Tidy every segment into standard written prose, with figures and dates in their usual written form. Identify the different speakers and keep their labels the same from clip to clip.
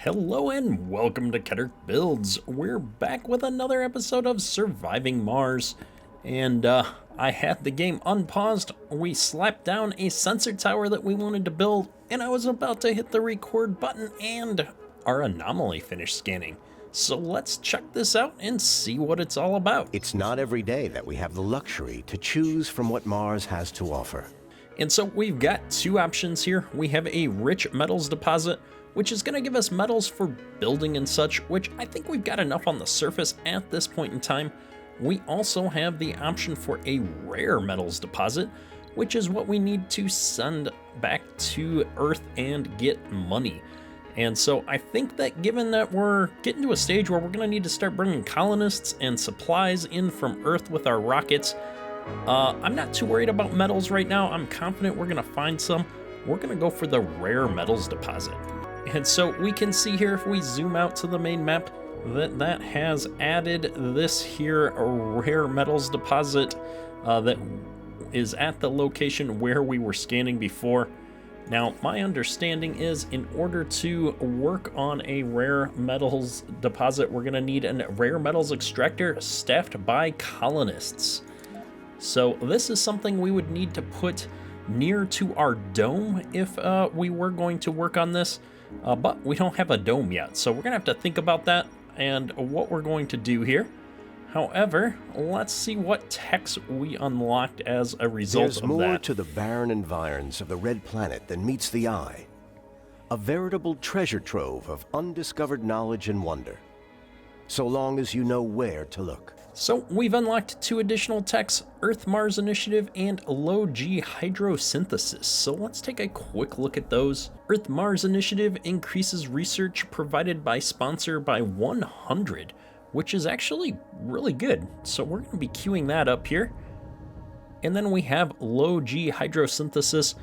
Speaker 1: Hello and welcome to Keter Builds. We're back with another episode of Surviving Mars. And I had the game unpaused. We slapped down a sensor tower that we wanted to build, and I was about to hit the record button and our anomaly finished scanning. So let's check this out and see what it's all about.
Speaker 2: It's not every day that we have the luxury to choose from what Mars has to offer.
Speaker 1: And so we've got two options here. We have a rich metals deposit, which is going to give us metals for building and such, which I think we've got enough on the surface at this point in time. We also have the option for a rare metals deposit, which is what we need to send back to Earth and get money. And so I think that given that we're getting to a stage where we're going to need to start bringing colonists and supplies in from Earth with our rockets, I'm not too worried about metals right now. I'm confident we're going to find some. We're going to go for the rare metals deposit. And so we can see here, if we zoom out to the main map, that has added this here rare metals deposit that is at the location where we were scanning before. Now, my understanding is in order to work on a rare metals deposit, we're going to need a rare metals extractor staffed by colonists. So this is something we would need to put near to our dome if we were going to work on this. But we don't have a dome yet, so we're going to have to think about that and what we're going to do here. However, let's see what techs we unlocked as a result of that.
Speaker 2: There's more to the barren environs of the Red Planet than meets the eye. A veritable treasure trove of undiscovered knowledge and wonder, so long as you know where to look.
Speaker 1: So we've unlocked two additional techs, Earth-Mars Initiative and Low-G Hydrosynthesis. So let's take a quick look at those. Earth-Mars Initiative increases research provided by sponsor by 100, which is actually really good. So we're going to be queuing that up here. And then we have Low-G Hydrosynthesis,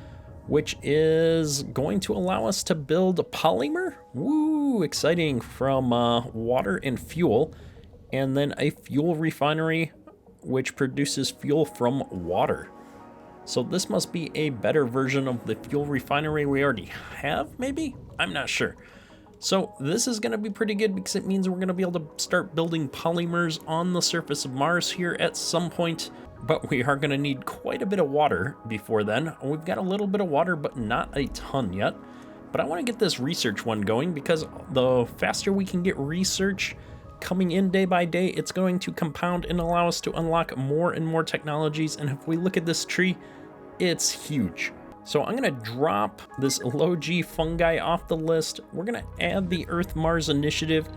Speaker 1: which is going to allow us to build polymer. Woo, exciting, from water and fuel. And then a fuel refinery, which produces fuel from water. So this must be a better version of the fuel refinery we already have, maybe? I'm not sure. So this is going to be pretty good because it means we're going to be able to start building polymers on the surface of Mars here at some point. But we are going to need quite a bit of water before then. We've got a little bit of water, but not a ton yet. But I want to get this research one going because the faster we can get research coming in day by day, it's going to compound and allow us to unlock more and more technologies. And if we look at this tree, it's huge. So I'm going to drop this low-G fungi off the list. We're going to add the Earth-Mars Initiative,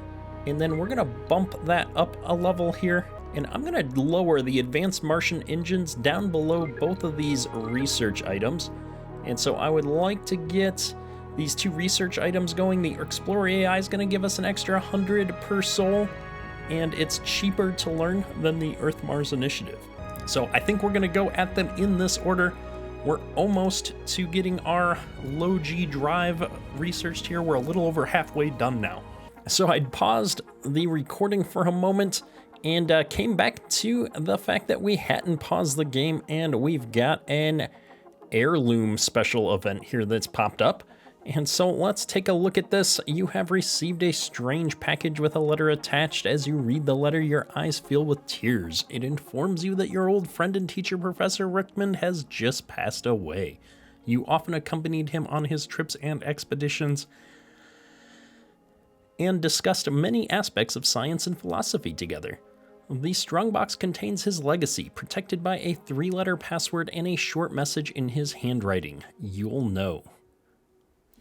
Speaker 1: and then we're going to bump that up a level here. And I'm going to lower the advanced Martian engines down below both of these research items. And so I would like to get these two research items going. The Explorer AI is going to give us an extra 100 per soul, and it's cheaper to learn than the Earth-Mars Initiative. So I think we're going to go at them in this order. We're almost to getting our low-G drive researched here. We're a little over halfway done now. So I paused the recording for a moment and came back to the fact that we hadn't paused the game, and we've got an heirloom special event here that's popped up. And so let's take a look at this. You have received a strange package with a letter attached. As you read the letter, your eyes fill with tears. It informs you that your old friend and teacher, Professor Rickman, has just passed away. You often accompanied him on his trips and expeditions and discussed many aspects of science and philosophy together. The strongbox contains his legacy, protected by a 3-letter password and a short message in his handwriting. You'll know.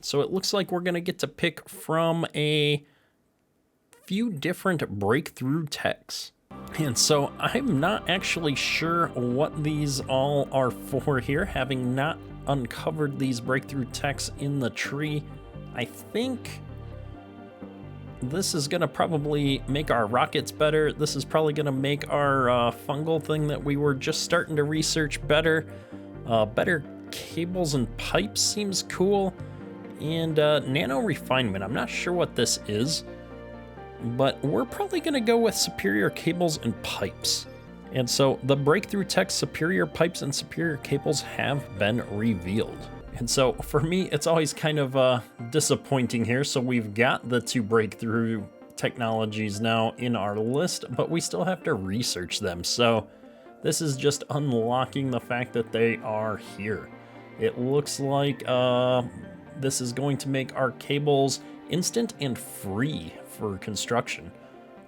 Speaker 1: So it looks like we're going to get to pick from a few different breakthrough techs. And so I'm not actually sure what these all are for here, having not uncovered these breakthrough techs in the tree. I think this is going to probably make our rockets better. This is probably going to make our fungal thing that we were just starting to research better. Better cables and pipes seems cool. And nano refinement, I'm not sure what this is, but we're probably going to go with superior cables and pipes. And so the breakthrough tech superior pipes and superior cables have been revealed. And so for me, it's always kind of disappointing here. So we've got the 2 breakthrough technologies now in our list, but we still have to research them. So this is just unlocking the fact that they are here. It looks like this is going to make our cables instant and free for construction.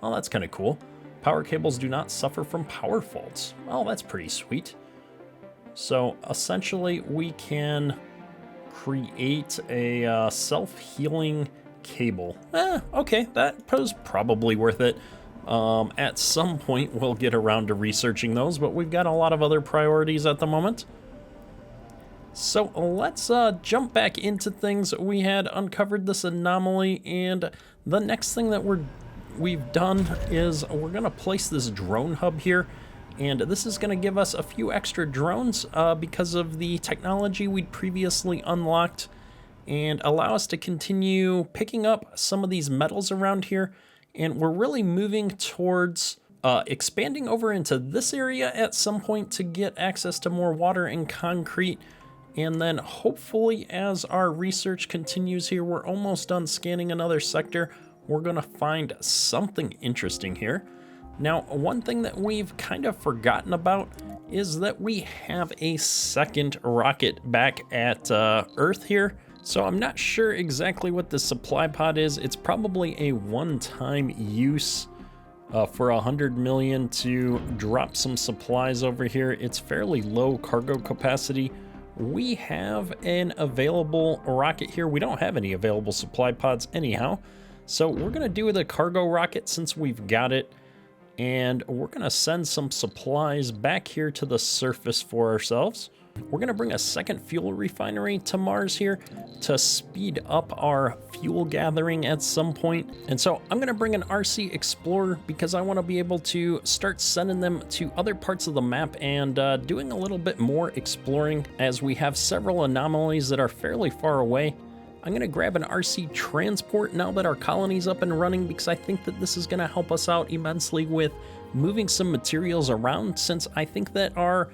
Speaker 1: Well, that's kind of cool. Power cables do not suffer from power faults. Well, that's pretty sweet. So essentially we can create a self-healing cable. Okay, that was probably worth it. At some point we'll get around to researching those, but we've got a lot of other priorities at the moment. So let's jump back into things. We had uncovered this anomaly, and the next thing that we've done is we're gonna place this drone hub here. And this is going to give us a few extra drones because of the technology we'd previously unlocked, and allow us to continue picking up some of these metals around here. And we're really moving towards expanding over into this area at some point to get access to more water and concrete. And then hopefully as our research continues here, we're almost done scanning another sector. We're going to find something interesting here. Now, one thing that we've kind of forgotten about is that we have a second rocket back at Earth here. So I'm not sure exactly what the supply pod is. It's probably a one-time use for 100 million to drop some supplies over here. It's fairly low cargo capacity. We have an available rocket here. We don't have any available supply pods anyhow. So we're gonna do the cargo rocket since we've got it. And we're gonna send some supplies back here to the surface for ourselves. We're gonna bring a second fuel refinery to Mars here to speed up our fuel gathering at some point. And so I'm gonna bring an RC Explorer because I wanna be able to start sending them to other parts of the map and doing a little bit more exploring, as we have several anomalies that are fairly far away. I'm gonna grab an RC transport now that our colony's up and running, because I think that this is gonna help us out immensely with moving some materials around, since I think that our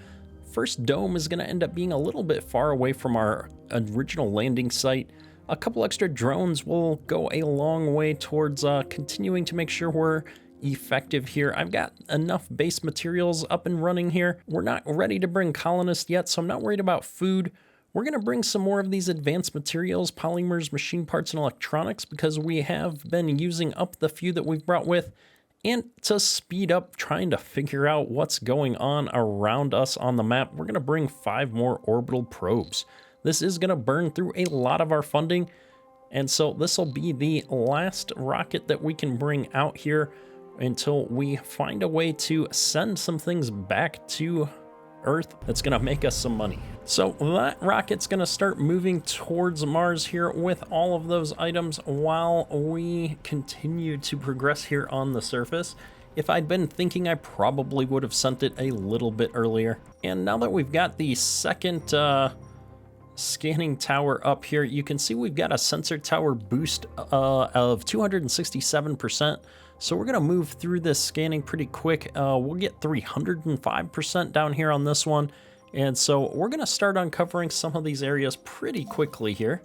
Speaker 1: first dome is gonna end up being a little bit far away from our original landing site. A couple extra drones will go a long way towards continuing to make sure we're effective here. I've got enough base materials up and running here. We're not ready to bring colonists yet, so I'm not worried about food. We're going to bring some more of these advanced materials, polymers, machine parts, and electronics, because we have been using up the few that we've brought with, and to speed up trying to figure out what's going on around us on the map, we're going to bring 5 more orbital probes. This is going to burn through a lot of our funding, and so this will be the last rocket that we can bring out here until we find a way to send some things back to Earth that's gonna make us some money. So that rocket's gonna start moving towards Mars here with all of those items while we continue to progress here on the surface. If I'd been thinking, I probably would have sent it a little bit earlier. And now that we've got the second scanning tower up here, you can see we've got a sensor tower boost of 267%. So we're gonna move through this scanning pretty quick. We'll get 305% down here on this one. And so we're gonna start uncovering some of these areas pretty quickly here.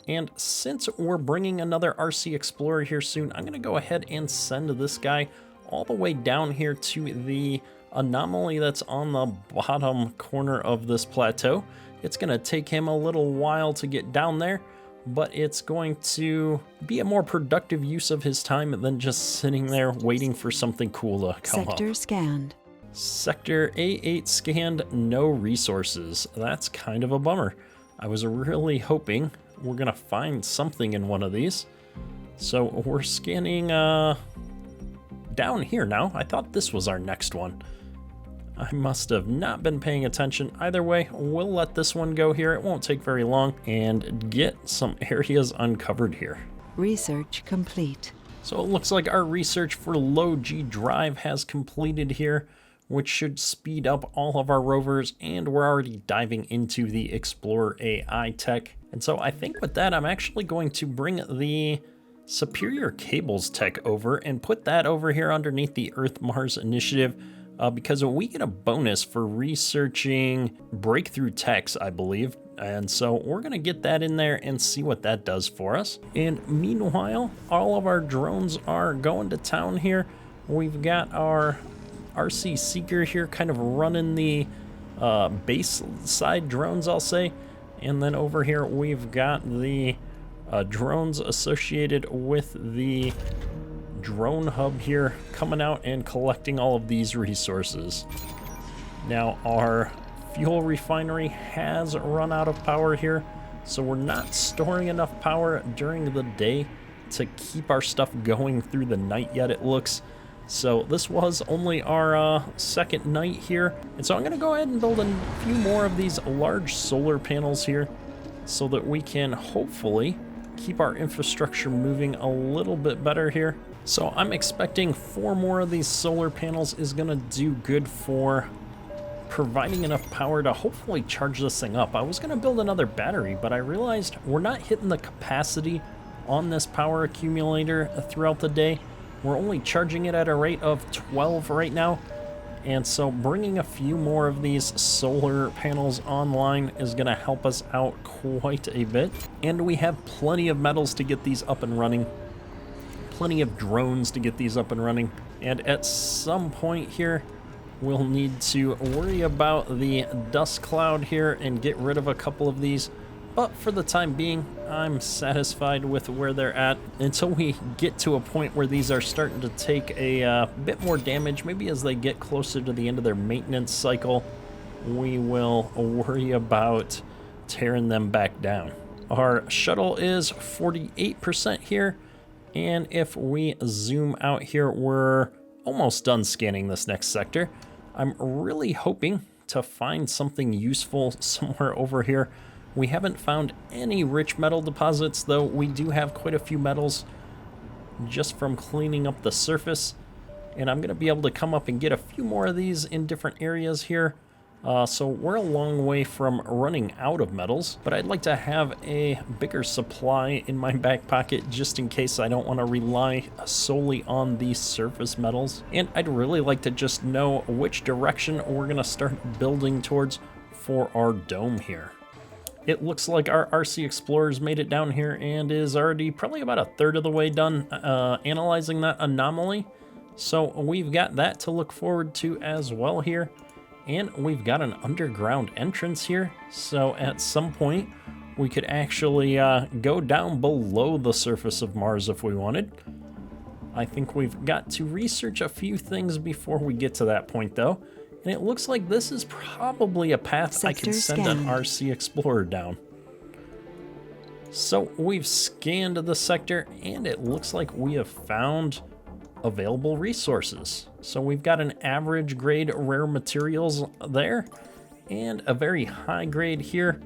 Speaker 1: And since we're bringing another RC Explorer here soon, I'm gonna go ahead and send this guy all the way down here to the anomaly that's on the bottom corner of this plateau. It's gonna take him a little while to get down there, but it's going to be a more productive use of his time than just sitting there waiting for something cool to come up.
Speaker 3: Sector scanned.
Speaker 1: Sector A8 scanned, no resources. That's kind of a bummer. I was really hoping we're gonna find something in one of these. So we're scanning down here now. I thought this was our next one. I must have not been paying attention. Either way, we'll let this one go here. It won't take very long, and get some areas uncovered here.
Speaker 3: Research complete.
Speaker 1: So it looks like our research for low G drive has completed here, which should speed up all of our rovers, and we're already diving into the Explorer AI tech. And so I think with that, I'm actually going to bring the Superior Cables tech over and put that over here underneath the Earth-Mars initiative. because we get a bonus for researching breakthrough techs, I believe. And so we're going to get that in there and see what that does for us. And meanwhile, all of our drones are going to town here. We've got our RC Seeker here kind of running the base side drones, I'll say. And then over here, we've got the drones associated with the drone hub here coming out and collecting all of these resources. Now, our fuel refinery has run out of power here, so we're not storing enough power during the day to keep our stuff going through the night yet, it looks. So this was only our second night here, and so I'm gonna go ahead and build a few more of these large solar panels here so that we can hopefully keep our infrastructure moving a little bit better here. So I'm expecting 4 more of these solar panels is gonna do good for providing enough power to hopefully charge this thing up. I was gonna build another battery, but I realized we're not hitting the capacity on this power accumulator throughout the day. We're only charging it at a rate of 12 right now. And so bringing a few more of these solar panels online is gonna help us out quite a bit. And we have plenty of metals to get these up and running. Plenty of drones to get these up and running. And at some point here, we'll need to worry about the dust cloud here and get rid of a couple of these. But for the time being, I'm satisfied with where they're at until we get to a point where these are starting to take a bit more damage. Maybe as they get closer to the end of their maintenance cycle, we will worry about tearing them back down. Our shuttle is 48% here. And if we zoom out here, we're almost done scanning this next sector. I'm really hoping to find something useful somewhere over here. We haven't found any rich metal deposits, though we do have quite a few metals just from cleaning up the surface. And I'm going to be able to come up and get a few more of these in different areas here. So we're a long way from running out of metals, but I'd like to have a bigger supply in my back pocket just in case I don't want to rely solely on these surface metals. And I'd really like to just know which direction we're going to start building towards for our dome here. It looks like our RC Explorer's made it down here and is already probably about a third of the way done analyzing that anomaly. So we've got that to look forward to as well here. And we've got an underground entrance here. So at some point, we could actually go down below the surface of Mars if we wanted. I think we've got to research a few things before we get to that point, though. And it looks like this is probably a path I can send an RC Explorer down. So we've scanned the sector, and it looks like we have found available resources. So we've got an average grade rare materials there, and a very high grade here.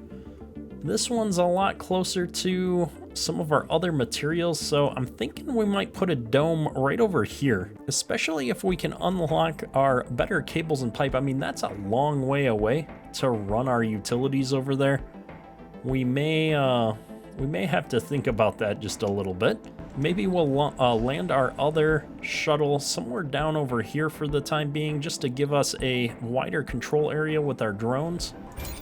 Speaker 1: This one's a lot closer to some of our other materials, so I'm thinking we might put a dome right over here, especially if we can unlock our better cables and pipe. I mean, that's a long way away to run our utilities over there. We may have to think about that just a little bit. Maybe we'll land our other shuttle somewhere down over here for the time being, just to give us a wider control area with our drones.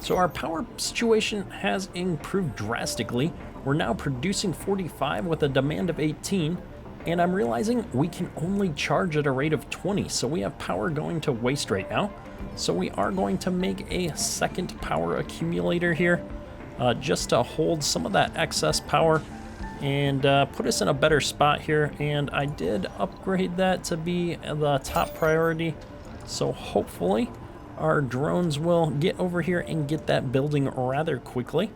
Speaker 1: So our power situation has improved drastically. We're now producing 45 with a demand of 18, and I'm realizing we can only charge at a rate of 20, so we have power going to waste right now. So we are going to make a second power accumulator here, just to hold some of that excess power and put us in a better spot here. And I did upgrade that to be the top priority, so hopefully our drones will get over here and get that building rather quickly.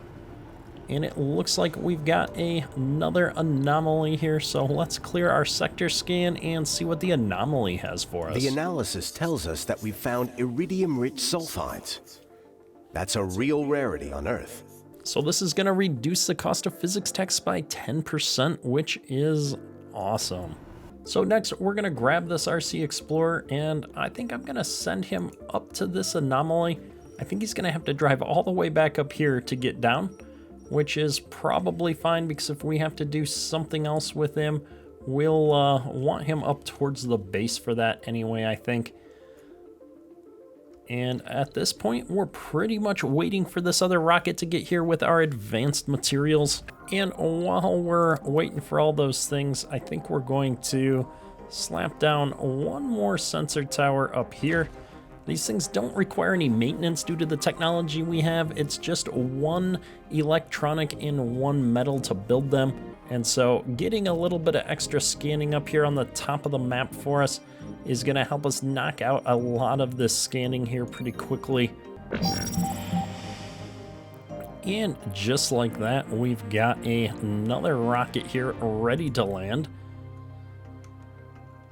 Speaker 1: And it looks like we've got another anomaly here, so let's clear our sector scan and see what the anomaly has for us.
Speaker 2: The analysis tells us that we've found iridium-rich sulfides. That's a real rarity on Earth.
Speaker 1: So this is going to reduce the cost of physics techs by 10%, which is awesome. So next, we're going to grab this RC Explorer, and I think I'm going to send him up to this anomaly. I think he's going to have to drive all the way back up here to get down, which is probably fine, because if we have to do something else with him, we'll want him up towards the base for that anyway, I think. And at this point, we're pretty much waiting for this other rocket to get here with our advanced materials. And while we're waiting for all those things, I think we're going to slap down one more sensor tower up here. These things don't require any maintenance due to the technology we have. It's just one electronic and one metal to build them. And so getting a little bit of extra scanning up here on the top of the map for us is going to help us knock out a lot of this scanning here pretty quickly. And just like that, we've got another rocket here ready to land.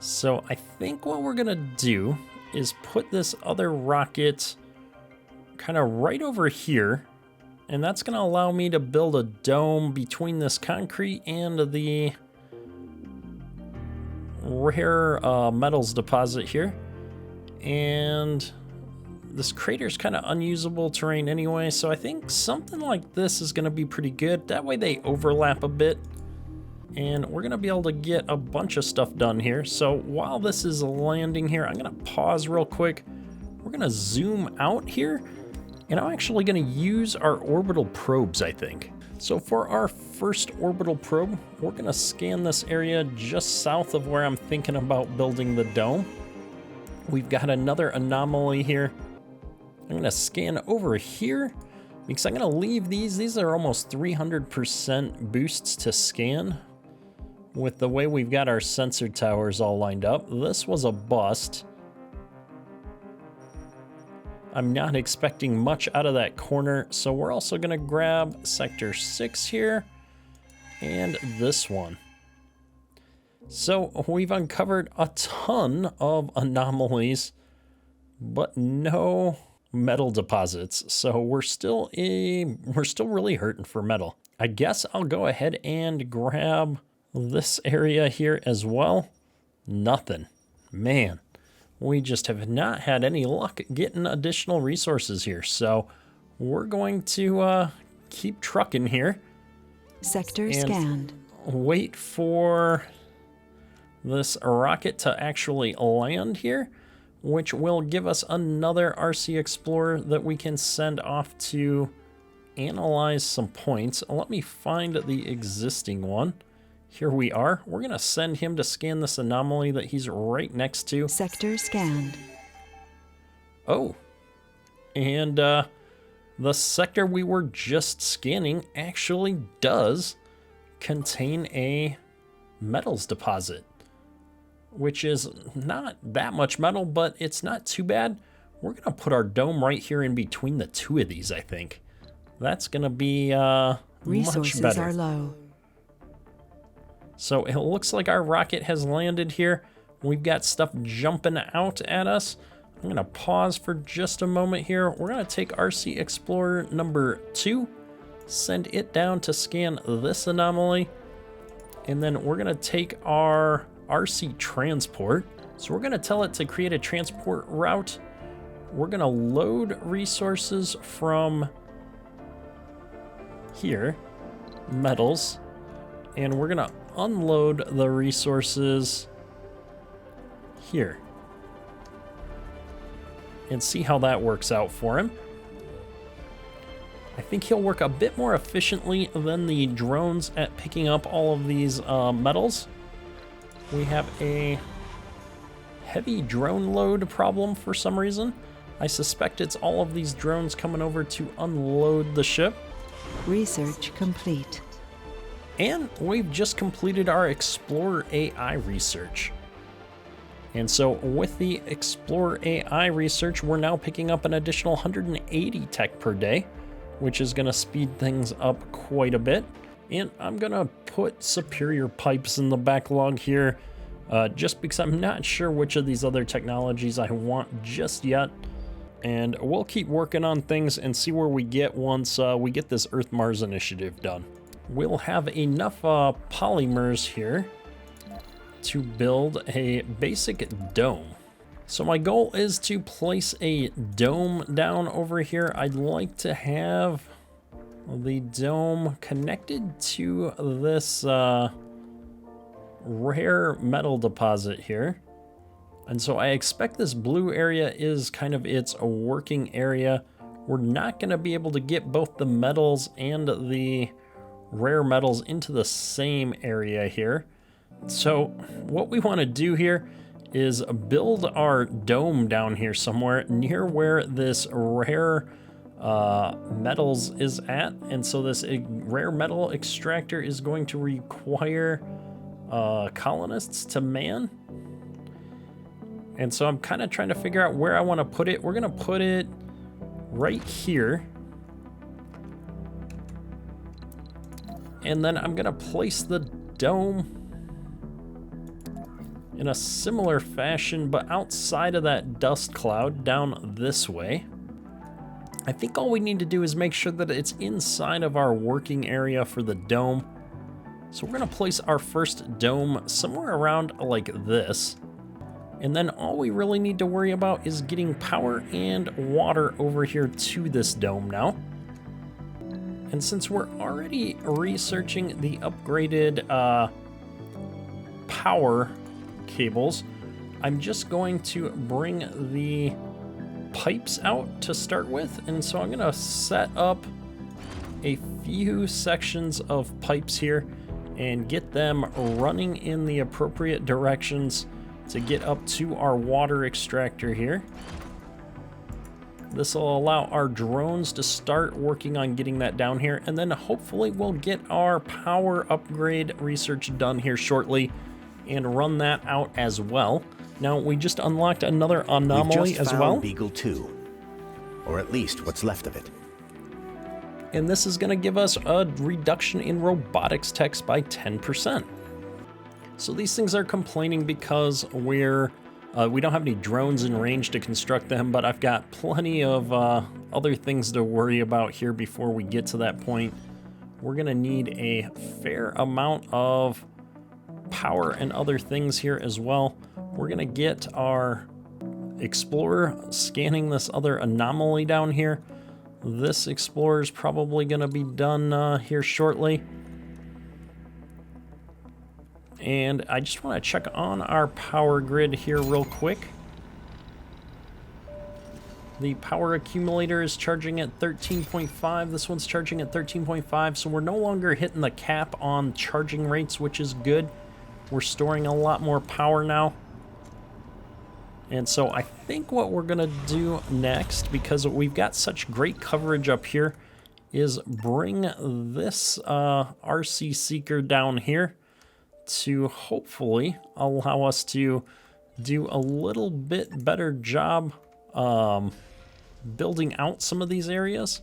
Speaker 1: So I think what we're going to do is put this other rocket kind of right over here, and that's going to allow me to build a dome between this concrete and the rare metals deposit here. And this crater's kind of unusable terrain anyway, so I think something like this is going to be pretty good. That way they overlap a bit, and we're going to be able to get a bunch of stuff done here. So while this is landing here, I'm going to pause real quick. We're going to zoom out here, and I'm actually going to use our orbital probes, I think. So for our first orbital probe, we're going to scan this area just south of where I'm thinking about building the dome. We've got another anomaly here. I'm going to scan over here because I'm going to leave these. These are almost 300% boosts to scan. With the way we've got our sensor towers all lined up, this was a bust. I'm not expecting much out of that corner, so we're also going to grab Sector 6 here and this one. So we've uncovered a ton of anomalies, but no metal deposits. So we're still really hurting for metal. I guess I'll go ahead and grab this area here as well. Nothing. Man, we just have not had any luck getting additional resources here. So we're going to keep trucking here.
Speaker 3: Sector scanned.
Speaker 1: Wait for this rocket to actually land here, which will give us another RC Explorer that we can send off to analyze some points. Let me find the existing one. Here we are. We're going to send him to scan this anomaly that he's right next to.
Speaker 3: Sector scanned.
Speaker 1: Oh, and the sector we were just scanning actually does contain a metals deposit, which is not that much metal, but it's not too bad. We're going to put our dome right here in between the two of these, I think. That's going to be
Speaker 3: Resources
Speaker 1: much better.
Speaker 3: are low.
Speaker 1: So it looks like our rocket has landed here. We've got stuff jumping out at us. I'm going to pause for just a moment here. We're going to take RC Explorer number 2, send it down to scan this anomaly, and then we're going to take our RC Transport. So we're going to tell it to create a transport route. We're going to load resources from here, metals, and we're going to unload the resources here and see how that works out for him. I think he'll work a bit more efficiently than the drones at picking up all of these metals. We have a heavy drone load problem for some reason. I suspect it's all of these drones coming over to unload the ship.
Speaker 3: Research complete.
Speaker 1: And we've just completed our Explorer AI research. And so with the Explorer AI research, we're now picking up an additional 180 tech per day, which is going to speed things up quite a bit. And I'm going to put superior pipes in the backlog here, just because I'm not sure which of these other technologies I want just yet. And we'll keep working on things and see where we get once we get this Earth-Mars initiative done. We'll have enough polymers here to build a basic dome. So my goal is to place a dome down over here. I'd like to have the dome connected to this rare metal deposit here. And so I expect this blue area is kind of its working area. We're not going to be able to get both the metals and the rare metals into the same area here. So what we want to do here is build our dome down here somewhere near where this rare metals is at. And so this rare metal extractor is going to require colonists to man. And so I'm kind of trying to figure out where I want to put it. We're going to put it right here. And then I'm going to place the dome in a similar fashion, but outside of that dust cloud down this way. I think all we need to do is make sure that it's inside of our working area for the dome. So we're going to place our first dome somewhere around like this. And then all we really need to worry about is getting power and water over here to this dome now. And since we're already researching the upgraded power cables, I'm just going to bring the pipes out to start with. And so I'm going to set up a few sections of pipes here and get them running in the appropriate directions to get up to our water extractor here. This will allow our drones to start working on getting that down here, and then hopefully we'll get our power upgrade research done here shortly and run that out as well. Now, we just unlocked another anomaly as well.
Speaker 2: Beagle 2, or at least what's left of it.
Speaker 1: And this is going to give us a reduction in robotics techs by 10%. So these things are complaining because we don't have any drones in range to construct them, but I've got plenty of other things to worry about here before we get to that point. We're going to need a fair amount of power and other things here as well. We're going to get our Explorer scanning this other anomaly down here. This Explorer is probably going to be done here shortly. And I just want to check on our power grid here real quick. The power accumulator is charging at 13.5. This one's charging at 13.5. So we're no longer hitting the cap on charging rates, which is good. We're storing a lot more power now. And so I think what we're going to do next, because we've got such great coverage up here, is bring this RC Seeker down here to hopefully allow us to do a little bit better job building out some of these areas.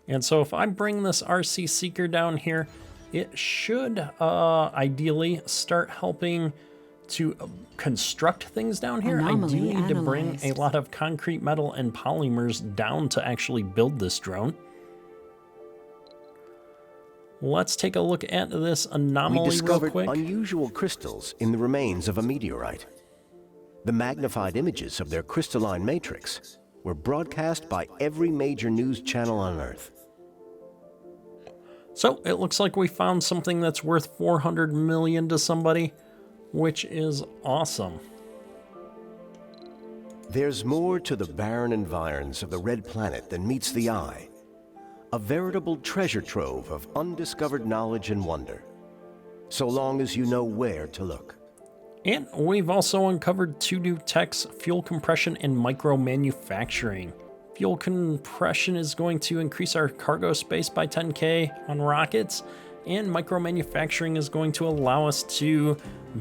Speaker 1: And so if I bring this RC Seeker down here, it should ideally start helping to construct things down here.
Speaker 3: Anomaly
Speaker 1: I do need to bring
Speaker 3: analyzed.
Speaker 1: a lot of concrete, metal, and polymers down to actually build this drone. Let's take a look at this anomaly
Speaker 2: We discovered
Speaker 1: real quick.
Speaker 2: unusual crystals in the remains of a meteorite. The magnified images of their crystalline matrix were broadcast by every major news channel on Earth.
Speaker 1: So it looks like we found something that's worth 400 million to somebody, which is awesome.
Speaker 2: There's more to the barren environs of the red planet than meets the eye. A veritable treasure trove of undiscovered knowledge and wonder, so long as you know where to look.
Speaker 1: And we've also uncovered 2 new techs, fuel compression and micro manufacturing. Fuel compression is going to increase our cargo space by 10K on rockets, and micro manufacturing is going to allow us to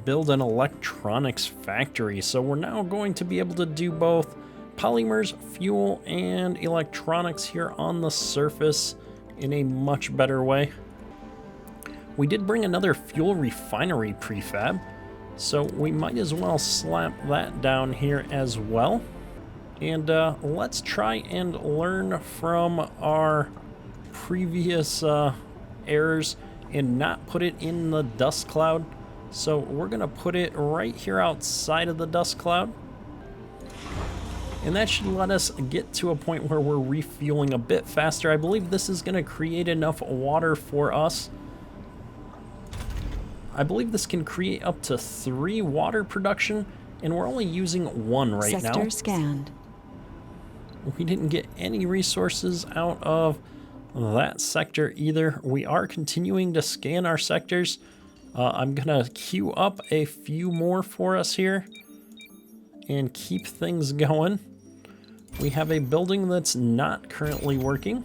Speaker 1: build an electronics factory. So we're now going to be able to do both polymers, fuel, and electronics here on the surface in a much better way. We did bring another fuel refinery prefab, so we might as well slap that down here as well. And let's try and learn from our previous errors and not put it in the dust cloud. So we're gonna put it right here outside of the dust cloud. And that should let us get to a point where we're refueling a bit faster. I believe this is going to create enough water for us. I believe this can create up to 3 water production and we're only using one right now.
Speaker 3: Sector scanned.
Speaker 1: We didn't get any resources out of that sector either. We are continuing to scan our sectors. I'm gonna queue up a few more for us here and keep things going. We have a building that's not currently working,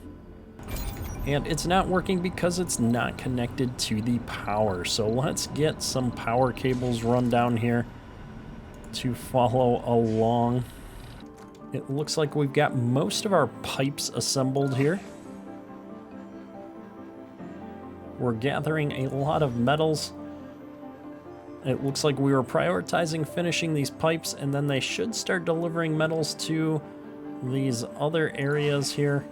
Speaker 1: and it's not working because it's not connected to the power. So let's get some power cables run down here to follow along. It looks like we've got most of our pipes assembled here. We're gathering a lot of metals. It looks like we were prioritizing finishing these pipes, and then they should start delivering metals to these other areas here.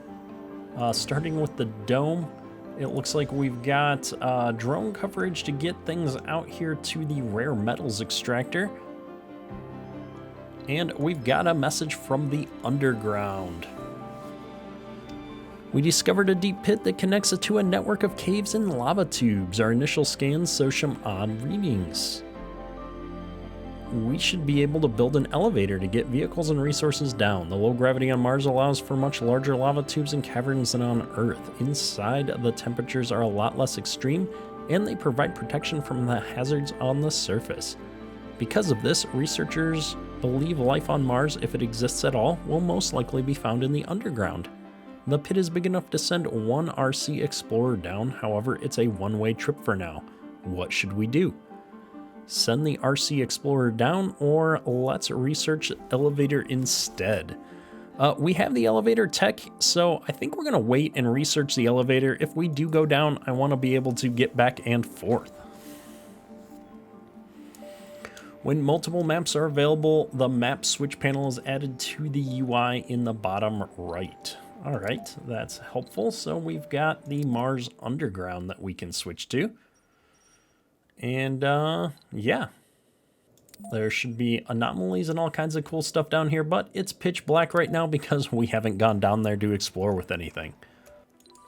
Speaker 1: Starting with the dome, it looks like we've got drone coverage to get things out here to the rare metals extractor. And we've got a message from the underground. We discovered a deep pit that connects it to a network of caves and lava tubes. Our initial scans show some odd readings. We should be able to build an elevator to get vehicles and resources down. The low gravity on Mars allows for much larger lava tubes and caverns than on Earth. Inside, the temperatures are a lot less extreme, and they provide protection from the hazards on the surface. Because of this, researchers believe life on Mars, if it exists at all, will most likely be found in the underground. The pit is big enough to send one RC Explorer down, however, it's a one-way trip for now. What should we do? Send the RC Explorer down, or let's research the elevator instead. We have the elevator tech, so I think we're going to wait and research the elevator. If we do go down, I want to be able to get back and forth. When multiple maps are available, the map switch panel is added to the UI in the bottom right. All right, that's helpful. So we've got the Mars Underground that we can switch to. And yeah, there should be anomalies and all kinds of cool stuff down here, but it's pitch black right now because we haven't gone down there to explore with anything.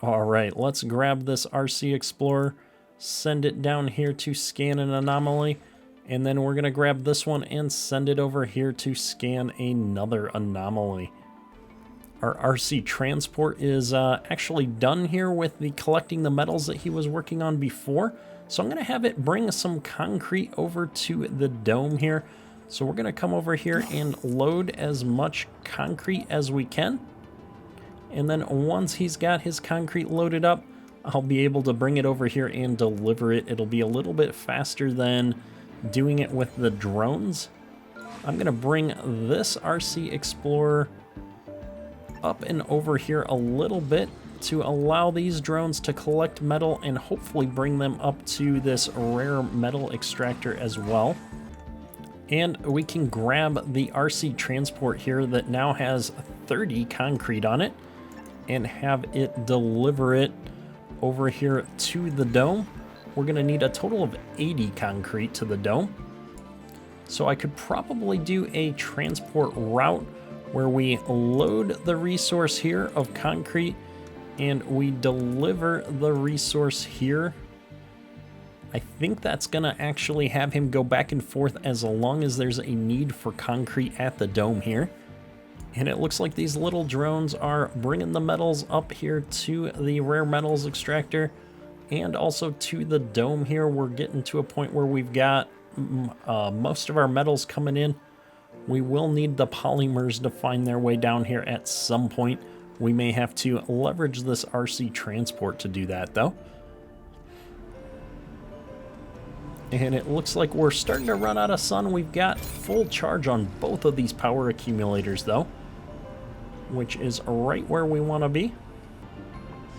Speaker 1: All right, let's grab this RC Explorer, send it down here to scan an anomaly, and then we're gonna grab this one and send it over here to scan another anomaly. Our RC transport is actually done here with the collecting the metals that he was working on before. So I'm gonna have it bring some concrete over to the dome here. So we're gonna come over here and load as much concrete as we can. And then once he's got his concrete loaded up, I'll be able to bring it over here and deliver it. It'll be a little bit faster than doing it with the drones. I'm gonna bring this RC Explorer up and over here a little bit to allow these drones to collect metal and hopefully bring them up to this rare metal extractor as well. And we can grab the RC transport here that now has 30 concrete on it and have it deliver it over here to the dome. We're gonna need a total of 80 concrete to the dome. So I could probably do a transport route where we load the resource here of concrete and we deliver the resource here. I think that's gonna actually have him go back and forth as long as there's a need for concrete at the dome here. And it looks like these little drones are bringing the metals up here to the rare metals extractor and also to the dome here. We're getting to a point where we've got most of our metals coming in. We will need the polymers to find their way down here at some point. We may have to leverage this RC transport to do that though. And it looks like we're starting to run out of sun. We've got full charge on both of these power accumulators though, which is right where we want to be.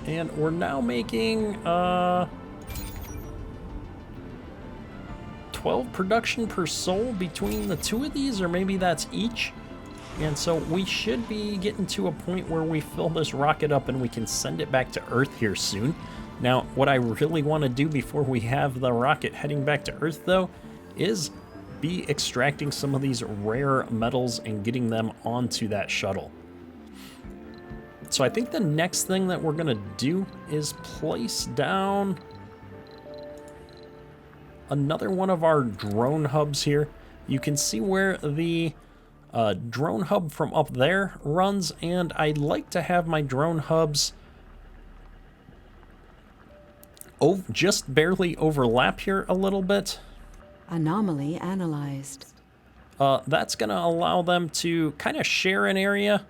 Speaker 1: And we're now making 12 production per soul between the two of these, or maybe that's each. And so we should be getting to a point where we fill this rocket up and we can send it back to Earth here soon. Now, what I really want to do before we have the rocket heading back to Earth though, is be extracting some of these rare metals and getting them onto that shuttle. So I think the next thing that we're gonna do is place down another one of our drone hubs here. You can see where the drone hub from up there runs, and I'd like to have my drone hubs just barely overlap here a little bit.
Speaker 3: Anomaly analyzed.
Speaker 1: That's going to allow them to kind of share an area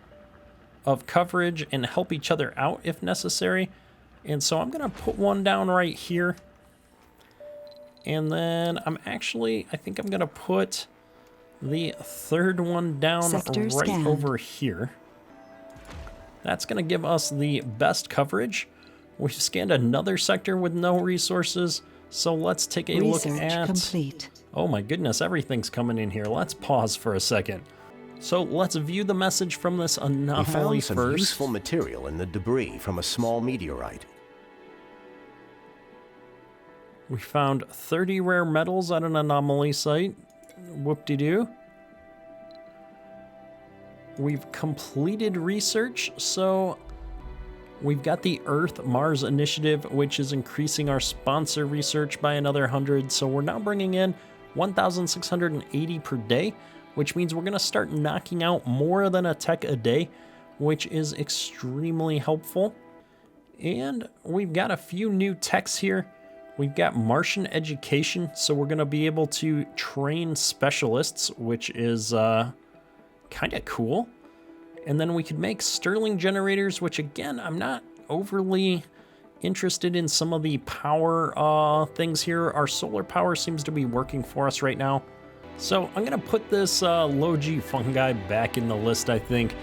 Speaker 1: of coverage and help each other out if necessary. And so I'm going to put one down right here. And then I think I'm going to put the third one down
Speaker 3: Sector
Speaker 1: right
Speaker 3: scanned.
Speaker 1: over here. That's going to give us the best coverage. We've scanned another sector with no resources, so let's take a look
Speaker 3: Research
Speaker 1: at...
Speaker 3: complete.
Speaker 1: Oh my goodness, everything's coming in here. Let's pause for a second. So let's view the message from this
Speaker 2: We
Speaker 1: anomaly
Speaker 2: found some
Speaker 1: first.
Speaker 2: useful material in the debris from a small meteorite.
Speaker 1: We found 30 rare metals at an anomaly site. Whoop-de-doo. We've completed research, so we've got the Earth-Mars initiative, which is increasing our sponsor research by another 100. So we're now bringing in 1,680 per day, which means we're going to start knocking out more than a tech a day, which is extremely helpful. And we've got a few new techs here. We've got Martian education, so we're going to be able to train specialists, which is kind of cool. And then we could make Stirling generators, which again, I'm not overly interested in some of the power things here. Our solar power seems to be working for us right now. So I'm going to put this low-G fungi back in the list, I think,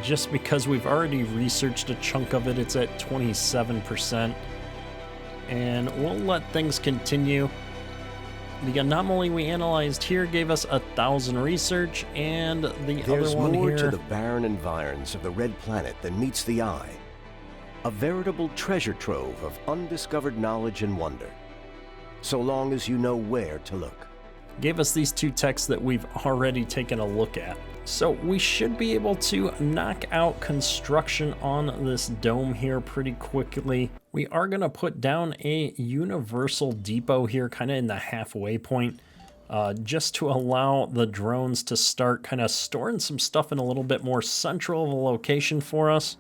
Speaker 1: just because we've already researched a chunk of it. It's at 27%. And we'll let things continue. The anomaly we analyzed here gave us 1,000 research, and the
Speaker 2: There's
Speaker 1: other one
Speaker 2: more
Speaker 1: here...
Speaker 2: to the barren environs of the red planet than meets the eye. A veritable treasure trove of undiscovered knowledge and wonder, so long as you know where to look.
Speaker 1: Gave us these two texts that we've already taken a look at. So we should be able to knock out construction on this dome here pretty quickly. We are going to put down a universal depot here kind of in the halfway point, just to allow the drones to start kind of storing some stuff in a little bit more central of a location for us.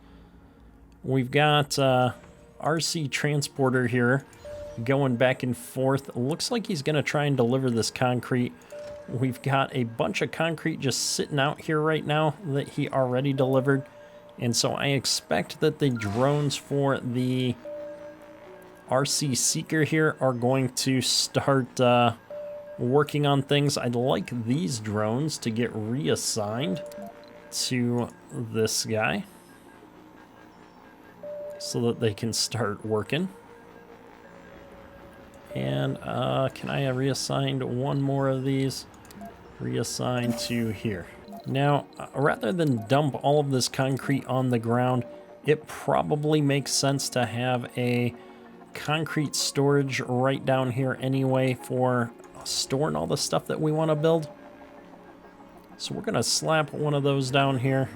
Speaker 1: We've got RC transporter here going back and forth. Looks like he's going to try and deliver this concrete. We've got a bunch of concrete just sitting out here right now that he already delivered. And so I expect that the drones for the RC Seeker here are going to start working on things. I'd like these drones to get reassigned to this guy so that they can start working. And can I have reassigned one more of these? Reassign to here. Now, rather than dump all of this concrete on the ground, it probably makes sense to have a concrete storage right down here anyway for storing all the stuff that we want to build. So we're going to slap one of those down here.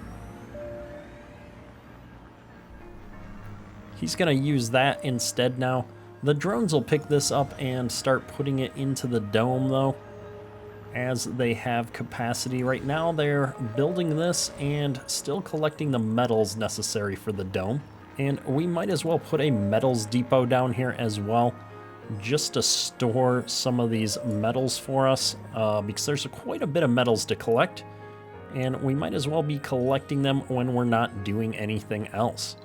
Speaker 1: He's going to use that instead now. The drones will pick this up and start putting it into the dome though, as they have capacity. Right now they're building this and still collecting the metals necessary for the dome. And we might as well put a metals depot down here as well, just to store some of these metals for us, because there's quite a bit of metals to collect, and we might as well be collecting them when we're not doing anything else.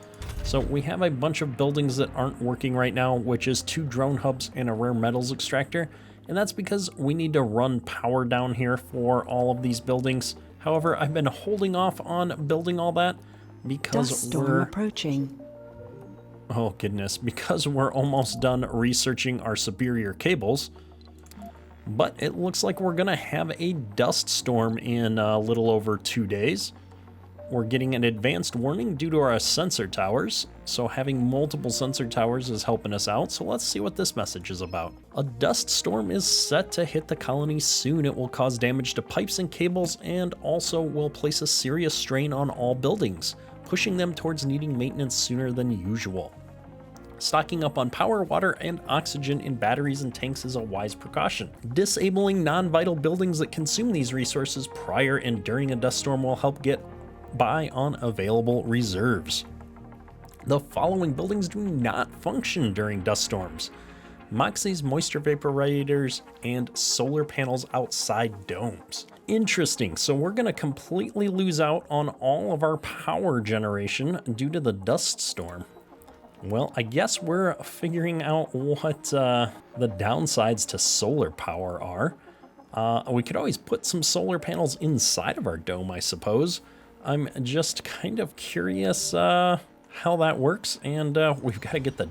Speaker 1: So we have a bunch of buildings that aren't working right now, which is 2 drone hubs and a rare metals extractor. And that's because we need to run power down here for all of these buildings. However, I've been holding off on building all that because
Speaker 3: Dust storm approaching.
Speaker 1: Oh goodness, because we're almost done researching our superior cables. But it looks like we're gonna have a dust storm in a little over 2 days. We're getting an advanced warning due to our sensor towers, so having multiple sensor towers is helping us out. So let's see what this message is about. A dust storm is set to hit the colony soon. It will cause damage to pipes and cables and also will place a serious strain on all buildings, pushing them towards needing maintenance sooner than usual. Stocking up on power, water, and oxygen in batteries and tanks is a wise precaution. Disabling non-vital buildings that consume these resources prior and during a dust storm will help get by on available reserves. The following buildings do not function during dust storms: Moxie's moisture vaporators and solar panels outside domes. Interesting, so we're gonna completely lose out on all of our power generation due to the dust storm. Well, I guess we're figuring out what the downsides to solar power are. We could always put some solar panels inside of our dome, I suppose. I'm just kind of curious how that works, and we've got to get the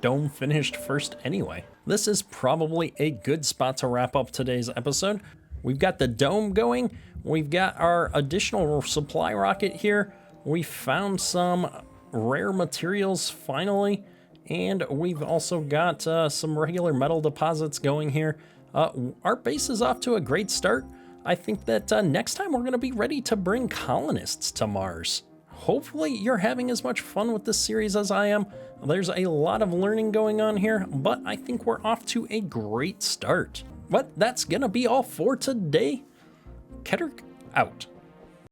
Speaker 1: dome finished first anyway. This is probably a good spot to wrap up today's episode. We've got the dome going, we've got our additional supply rocket here, we found some rare materials finally, and we've also got some regular metal deposits going here. Our base is off to a great start. I think that next time we're going to be ready to bring colonists to Mars. Hopefully you're having as much fun with this series as I am. There's a lot of learning going on here, but I think we're off to a great start. But that's going to be all for today. Keter out.